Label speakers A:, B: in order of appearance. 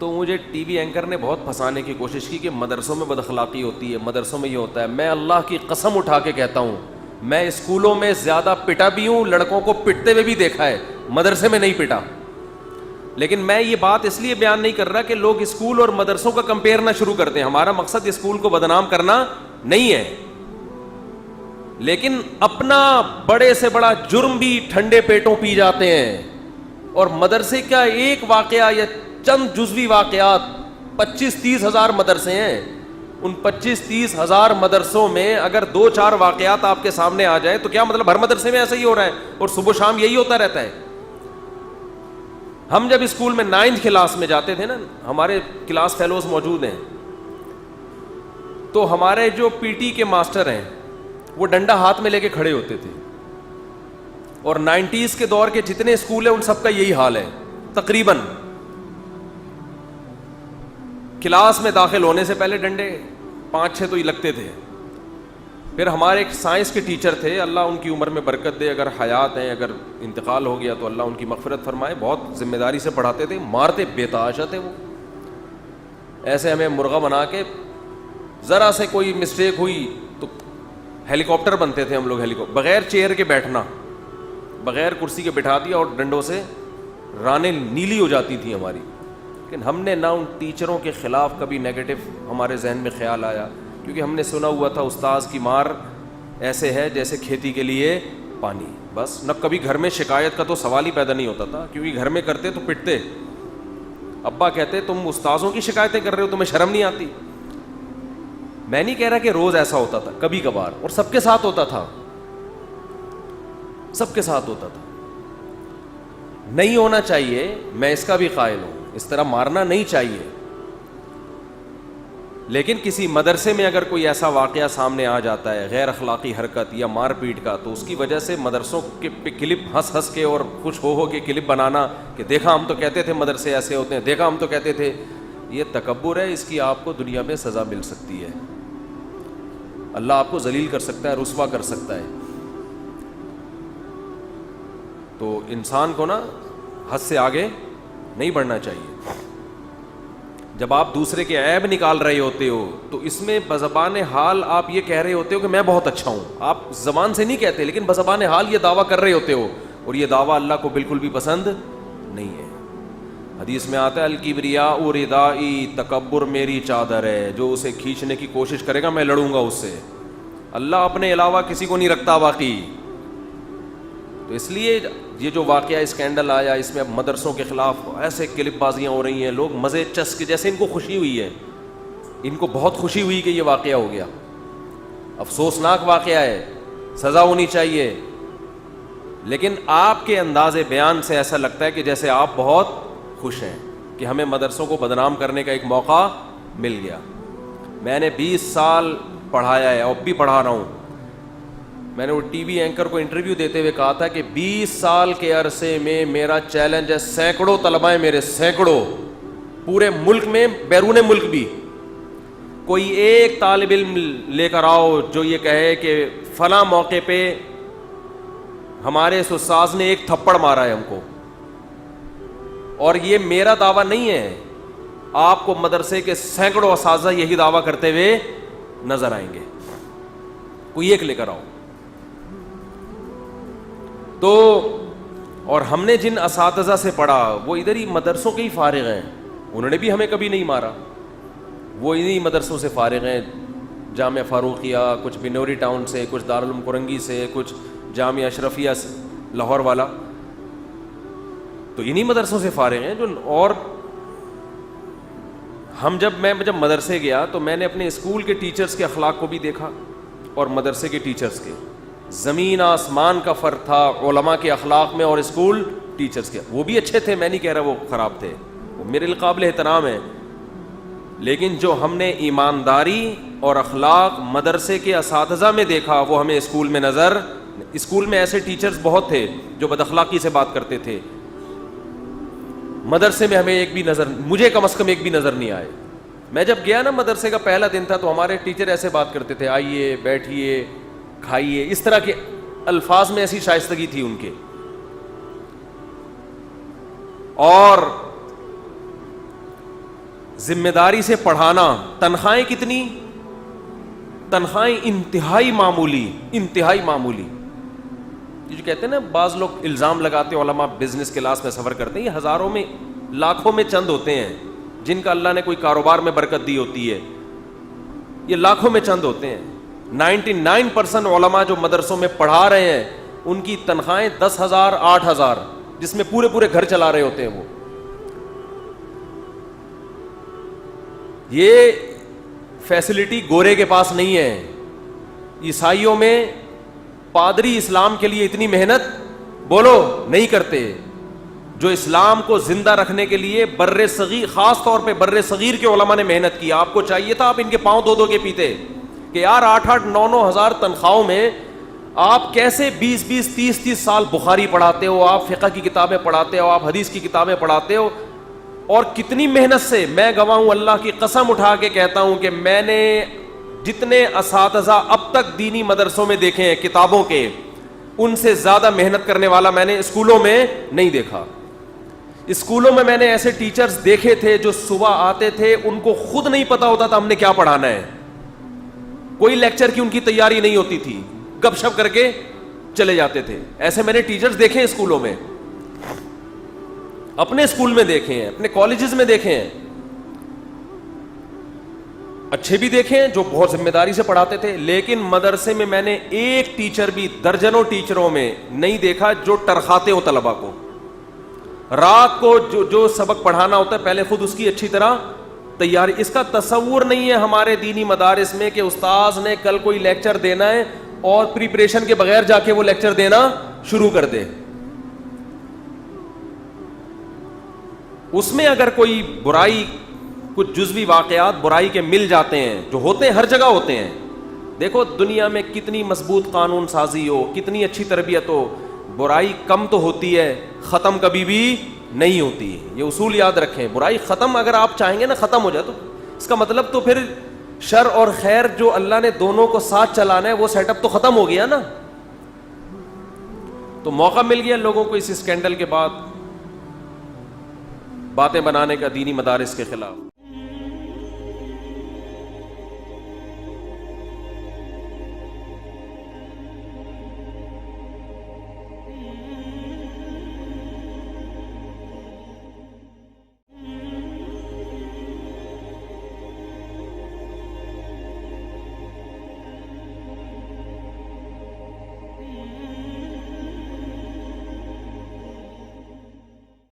A: تو مجھے T V anchor نے بہت پھنسانے کی کوشش کی کہ مدرسوں میں بد اخلاقی ہوتی ہے, مدرسوں میں یہ ہوتا ہے. میں اللہ کی قسم اٹھا کے کہتا ہوں, میں اسکولوں میں زیادہ پٹا بھی ہوں, لڑکوں کو پٹتے ہوئے بھی دیکھا ہے, مدرسے میں نہیں پٹا. لیکن میں یہ بات اس لیے بیان نہیں کر رہا کہ لوگ اسکول اور مدرسوں کا کمپیئر نہ شروع کرتے ہیں. ہمارا مقصد اسکول کو بدنام کرنا نہیں ہے, لیکن اپنا بڑے سے بڑا جرم بھی ٹھنڈے پیٹوں پی جاتے ہیں. اور مدرسے کا ایک واقعہ یا چند جزوی واقعات, 25-30 ہزار مدرسے ہیں, ان 25-30 ہزار مدرسوں میں اگر 2-4 واقعات آپ کے سامنے آ جائے تو کیا مطلب ہر مدرسے میں ایسا ہی ہو رہا ہے اور صبح و شام یہی ہوتا رہتا ہے. ہم جب اسکول میں 9th کلاس میں جاتے تھے نا, ہمارے کلاس فیلوز موجود ہیں, تو ہمارے جو پی ٹی کے ماسٹر ہیں وہ ڈنڈا ہاتھ میں لے کے کھڑے ہوتے تھے. اور 90s کے دور کے جتنے اسکول ہیں ان سب کا یہی حال ہے تقریباً. کلاس میں داخل ہونے سے پہلے ڈنڈے 5-6 تو ہی لگتے تھے. پھر ہمارے ایک سائنس کے ٹیچر تھے, اللہ ان کی عمر میں برکت دے, اگر حیات ہیں, اگر انتقال ہو گیا تو اللہ ان کی مغفرت فرمائے. بہت ذمہ داری سے پڑھاتے تھے, مارتے بے تحاشا تھے وہ. ایسے ہمیں مرغا بنا کے, ذرا سے کوئی مسٹیک ہوئی تو ہیلی کاپٹر بنتے تھے ہم لوگ. بغیر چیئر کے بیٹھنا, بغیر کرسی کے بٹھا دیا اور ڈنڈوں سے رانیں نیلی ہو جاتی تھیں ہماری. لیکن ہم نے نہ ان ٹیچروں کے خلاف کبھی نیگیٹو ہمارے ذہن میں خیال آیا, کیونکہ ہم نے سنا ہوا تھا استاذ کی مار ایسے ہے جیسے کھیتی کے لیے پانی. بس نہ کبھی گھر میں شکایت کا تو سوال ہی پیدا نہیں ہوتا تھا, کیونکہ گھر میں کرتے تو پٹتے. ابا کہتے تم استاذوں کی شکایتیں کر رہے ہو, تمہیں شرم نہیں آتی. میں نہیں کہہ رہا کہ روز ایسا ہوتا تھا, کبھی کبھار, اور سب کے ساتھ ہوتا تھا, سب کے ساتھ ہوتا تھا. نہیں ہونا چاہیے, میں اس کا بھی قائل ہوں, اس طرح مارنا نہیں چاہیے. لیکن کسی مدرسے میں اگر کوئی ایسا واقعہ سامنے آ جاتا ہے, غیر اخلاقی حرکت یا مار پیٹ کا, تو اس کی وجہ سے مدرسوں کے کلپ ہنس ہنس کے اور خوش ہو کے کلپ بنانا کہ دیکھا ہم تو کہتے تھے مدرسے ایسے ہوتے ہیں, دیکھا ہم تو کہتے تھے, یہ تکبر ہے. اس کی آپ کو دنیا میں سزا مل سکتی ہے, اللہ آپ کو ذلیل کر سکتا ہے, رسوا کر سکتا ہے. تو انسان کو نا حد سے آگے نہیں بڑھنا چاہیے. جب آپ دوسرے کے عیب نکال رہے ہوتے ہو تو اس میں بزبان حال آپ یہ کہہ رہے ہوتے ہو کہ میں بہت اچھا ہوں. آپ زبان سے نہیں کہتے, لیکن بزبان حال یہ دعویٰ کر رہے ہوتے ہو, اور یہ دعویٰ اللہ کو بالکل بھی پسند نہیں ہے. حدیث میں آتا ہے الکبریاء ردائی, تکبر میری چادر ہے, جو اسے کھینچنے کی کوشش کرے گا میں لڑوں گا اس سے. اللہ اپنے علاوہ کسی کو نہیں رکھتا واقعی. تو اس لیے یہ جو واقعہ اسکینڈل آیا, اس میں اب مدرسوں کے خلاف ایسے کلپ بازیاں ہو رہی ہیں, لوگ مزے چس کے, جیسے ان کو خوشی ہوئی ہے, ان کو بہت خوشی ہوئی کہ یہ واقعہ ہو گیا. افسوسناک واقعہ ہے, سزا ہونی چاہیے, لیکن آپ کے انداز بیان سے ایسا لگتا ہے کہ جیسے آپ بہت خوش ہیں کہ ہمیں مدرسوں کو بدنام کرنے کا ایک موقع مل گیا. میں نے 20 سال پڑھایا ہے, اب بھی پڑھا رہا ہوں. میں نے وہ ٹی وی اینکر کو انٹرویو دیتے ہوئے کہا تھا کہ 20 سال کے عرصے میں میرا چیلنج ہے, سینکڑوں طلباء ہیں میرے, سینکڑوں, پورے ملک میں, بیرون ملک بھی. کوئی ایک طالب علم لے کر آؤ جو یہ کہے کہ فلاں موقع پہ ہمارے اس استاذ نے ایک تھپڑ مارا ہے ہم کو. اور یہ میرا دعویٰ نہیں ہے, آپ کو مدرسے کے سینکڑوں اساتذہ یہی دعویٰ کرتے ہوئے نظر آئیں گے. کوئی ایک لے کر آؤ. تو اور ہم نے جن اساتذہ سے پڑھا وہ ادھر ہی مدرسوں کے ہی فارغ ہیں, انہوں نے بھی ہمیں کبھی نہیں مارا. وہ انہی مدرسوں سے فارغ ہیں, جامعہ فاروقیہ, کچھ بنوری ٹاؤن سے, کچھ دارالعلوم کرنگی سے, کچھ جامعہ اشرفیہ لاہور والا, تو انہی مدرسوں سے فارغ ہیں جو. اور میں جب مدرسے گیا تو میں نے اپنے اسکول کے ٹیچرز کے اخلاق کو بھی دیکھا اور مدرسے کے ٹیچرز کے, زمین آسمان کا فرق تھا علماء کے اخلاق میں اور اسکول ٹیچرز کے. وہ بھی اچھے تھے, میں نہیں کہہ رہا وہ خراب تھے, وہ میرے لیے قابل احترام ہے. لیکن جو ہم نے ایمانداری اور اخلاق مدرسے کے اساتذہ میں دیکھا وہ ہمیں اسکول میں نظر. اسکول میں ایسے ٹیچرز بہت تھے جو بد اخلاقی سے بات کرتے تھے, مدرسے میں ہمیں ایک بھی نظر, مجھے کم از کم ایک بھی نظر نہیں آئے. میں جب گیا نا مدرسے کا پہلا دن تھا تو ہمارے ٹیچر ایسے بات کرتے تھے, آئیے بیٹھیے کھائیے, اس طرح کے الفاظ میں ایسی شائستگی تھی ان کے. اور ذمہ داری سے پڑھانا. تنخواہیں کتنی؟ تنخواہیں انتہائی معمولی، انتہائی معمولی. یہ جو کہتے ہیں نا بعض لوگ الزام لگاتے ہیں علماء بزنس کلاس میں سفر کرتے ہیں، یہ ہزاروں میں لاکھوں میں چند ہوتے ہیں جن کا اللہ نے کوئی کاروبار میں برکت دی ہوتی ہے. یہ لاکھوں میں چند ہوتے ہیں. 99% علماء جو مدرسوں میں پڑھا رہے ہیں ان کی تنخواہیں 10,000 8,000، جس میں پورے پورے گھر چلا رہے ہوتے ہیں وہ. یہ فیسلٹی گورے کے پاس نہیں ہے. عیسائیوں میں پادری اسلام کے لیے اتنی محنت بولو نہیں کرتے جو اسلام کو زندہ رکھنے کے لیے بر صغیر، خاص طور پہ بر صغیر کے علماء نے محنت کی. آپ کو چاہیے تھا آپ ان کے پاؤں دھو کے پیتے کہ یار 8-8 9-9 ہزار تنخواہوں میں آپ کیسے 20-20 30-30 سال بخاری پڑھاتے ہو، آپ فقہ کی کتابیں پڑھاتے ہو، آپ حدیث کی کتابیں پڑھاتے ہو، اور کتنی محنت سے. میں گواہ ہوں، اللہ کی قسم اٹھا کے کہتا ہوں کہ میں نے جتنے اساتذہ اب تک دینی مدرسوں میں دیکھے ہیں کتابوں کے، ان سے زیادہ محنت کرنے والا میں نے اسکولوں میں نہیں دیکھا. اسکولوں میں نے ایسے ٹیچرز دیکھے تھے جو صبح آتے تھے، ان کو خود نہیں پتا ہوتا تھا ہم نے کیا پڑھانا ہے، کوئی لیکچر کی ان کی تیاری نہیں ہوتی تھی، گپ شپ کر کے چلے جاتے تھے. ایسے میں نے ٹیچرز دیکھے ہیں اسکولوں میں، اپنے اسکول میں دیکھے ہیں، اپنے کالجز میں دیکھے ہیں، اچھے بھی دیکھے ہیں جو بہت ذمہ داری سے پڑھاتے تھے. لیکن مدرسے میں نے ایک ٹیچر بھی درجنوں ٹیچروں میں نہیں دیکھا جو ٹرخاتے ہو طلبا کو. رات کو جو سبق پڑھانا ہوتا ہے پہلے خود اس کی اچھی طرح تیاری. اس کا تصور نہیں ہے ہمارے دینی مدارس میں کہ استاذ نے کل کوئی لیکچر دینا ہے اور پریپریشن کے بغیر جا کے وہ لیکچر دینا شروع کر دے. اس میں اگر کوئی برائی، کچھ جزوی واقعات برائی کے مل جاتے ہیں، جو ہوتے ہیں ہر جگہ ہوتے ہیں. دیکھو دنیا میں کتنی مضبوط قانون سازی ہو، کتنی اچھی تربیت ہو، برائی کم تو ہوتی ہے، ختم کبھی بھی نہیں ہوتی. یہ اصول یاد رکھیں. برائی ختم اگر آپ چاہیں گے نا ختم ہو جائے تو اس کا مطلب تو پھر شر اور خیر جو اللہ نے دونوں کو ساتھ چلانا ہے وہ سیٹ اپ تو ختم ہو گیا نا. تو موقع مل گیا لوگوں کو اس اسکینڈل کے بعد باتیں بنانے کا دینی مدارس کے خلاف.